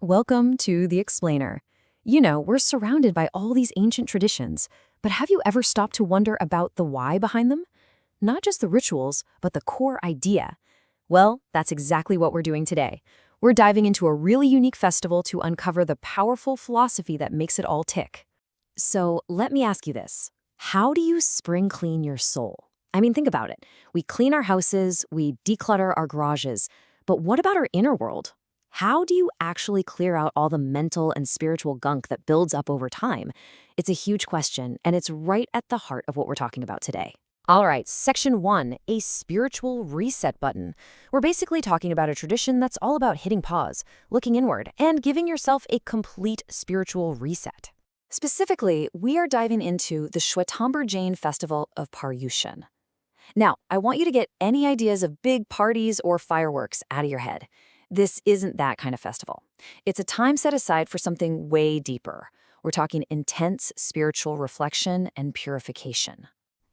Welcome to The Explainer. We're surrounded by all these ancient traditions, but have you ever stopped to wonder about the why behind them? Not just the rituals, but the core idea. Well, that's exactly what we're doing today. We're diving into a really unique festival to uncover the powerful philosophy that makes it all tick. So let me ask you this. How do you spring clean your soul? I mean, think about it. We clean our houses, we declutter our garages, but what about our inner world? How do you actually clear out all the mental and spiritual gunk that builds up over time? It's a huge question, and it's right at the heart of what we're talking about today. All right, Section 1, a spiritual reset button. We're basically talking about a tradition that's all about hitting pause, looking inward, and giving yourself a complete spiritual reset. Specifically, we are diving into the Shwetambar Jain festival of Paryushan. Now, I want you to get any ideas of big parties or fireworks out of your head. This isn't that kind of festival. It's a time set aside for something way deeper. We're talking intense spiritual reflection and purification.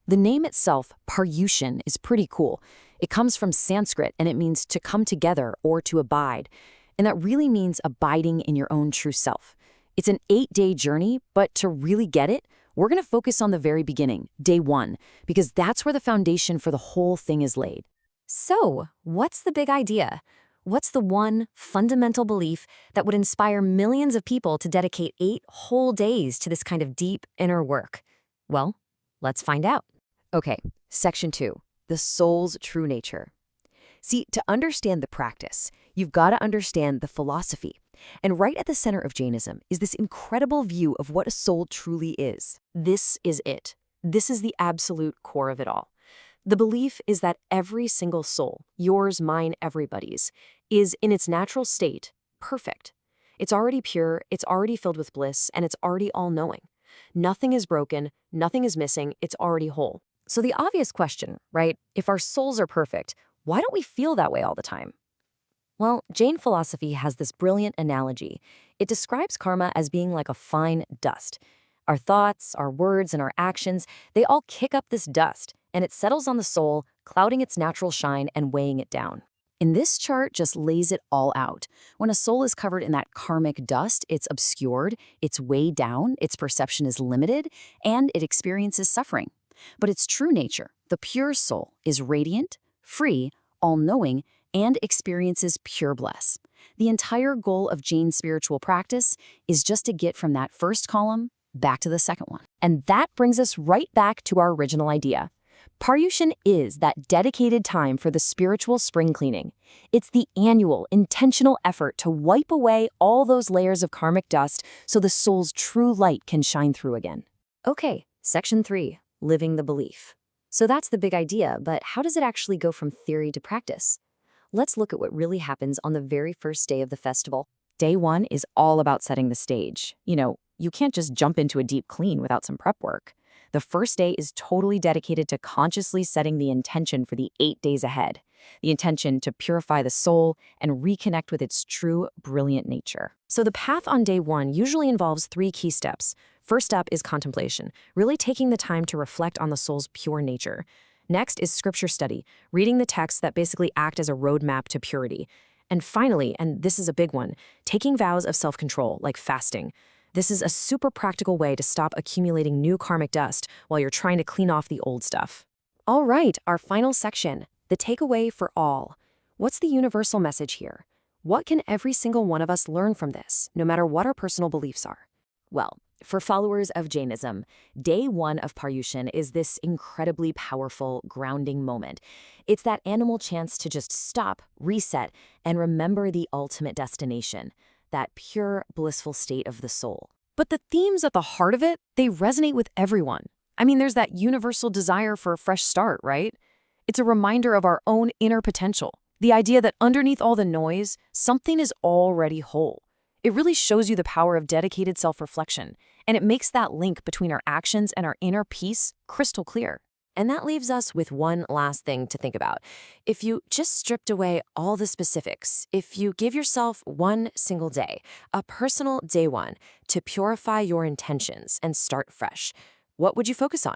The name itself, Paryushan, is pretty cool. It comes from Sanskrit and it means to come together or to abide. And that really means abiding in your own true self. It's an 8-day journey, but to really get it, we're going to focus on the very beginning, day 1, because that's where the foundation for the whole thing is laid. So, what's the big idea? What's the one fundamental belief that would inspire millions of people to dedicate 8 whole days to this kind of deep inner work? Well, let's find out. Okay, Section 2, the soul's true nature. See, to understand the practice, you've got to understand the philosophy. And right at the center of Jainism is this incredible view of what a soul truly is. This is it. This is the absolute core of it all. The belief is that every single soul, yours, mine, everybody's, is in its natural state, perfect. It's already pure, it's already filled with bliss, and it's already all-knowing. Nothing is broken, nothing is missing, it's already whole. So the obvious question, right? If our souls are perfect, why don't we feel that way all the time? Well, Jain philosophy has this brilliant analogy. It describes karma as being like a fine dust. Our thoughts, our words, and our actions, they all kick up this dust, and it settles on the soul, clouding its natural shine and weighing it down. And this chart just lays it all out. When a soul is covered in that karmic dust, it's obscured, it's weighed down, its perception is limited, and it experiences suffering. But its true nature, the pure soul, is radiant, free, all-knowing, and experiences pure bliss. The entire goal of Jain spiritual practice is just to get from that first column back to the second one. And that brings us right back to our original idea. Paryushan is that dedicated time for the spiritual spring cleaning. It's the annual, intentional effort to wipe away all those layers of karmic dust so the soul's true light can shine through again. Okay, Section 3, living the belief. So that's the big idea, but how does it actually go from theory to practice? Let's look at what really happens on the very first day of the festival. Day 1 is all about setting the stage. You can't just jump into a deep clean without some prep work. The first day is totally dedicated to consciously setting the intention for the 8 days ahead. The intention to purify the soul and reconnect with its true, brilliant nature. So the path on day 1 usually involves 3 key steps. First up is contemplation, really taking the time to reflect on the soul's pure nature. Next is scripture study, reading the texts that basically act as a roadmap to purity. And finally, and this is a big one, taking vows of self-control, like fasting. This is a super practical way to stop accumulating new karmic dust while you're trying to clean off the old stuff. All right, our final section, the takeaway for all. What's the universal message here? What can every single one of us learn from this, no matter what our personal beliefs are? Well, for followers of Jainism, day 1 of Paryushan is this incredibly powerful, grounding moment. It's that animal chance to just stop, reset, and remember the ultimate destination, that pure, blissful state of the soul. But the themes at the heart of it, they resonate with everyone. I mean, there's that universal desire for a fresh start, right? It's a reminder of our own inner potential, the idea that underneath all the noise, something is already whole. It really shows you the power of dedicated self-reflection, and it makes that link between our actions and our inner peace crystal clear. And that leaves us with one last thing to think about. If you just stripped away all the specifics, if you give yourself one single day, a personal day 1, to purify your intentions and start fresh, what would you focus on?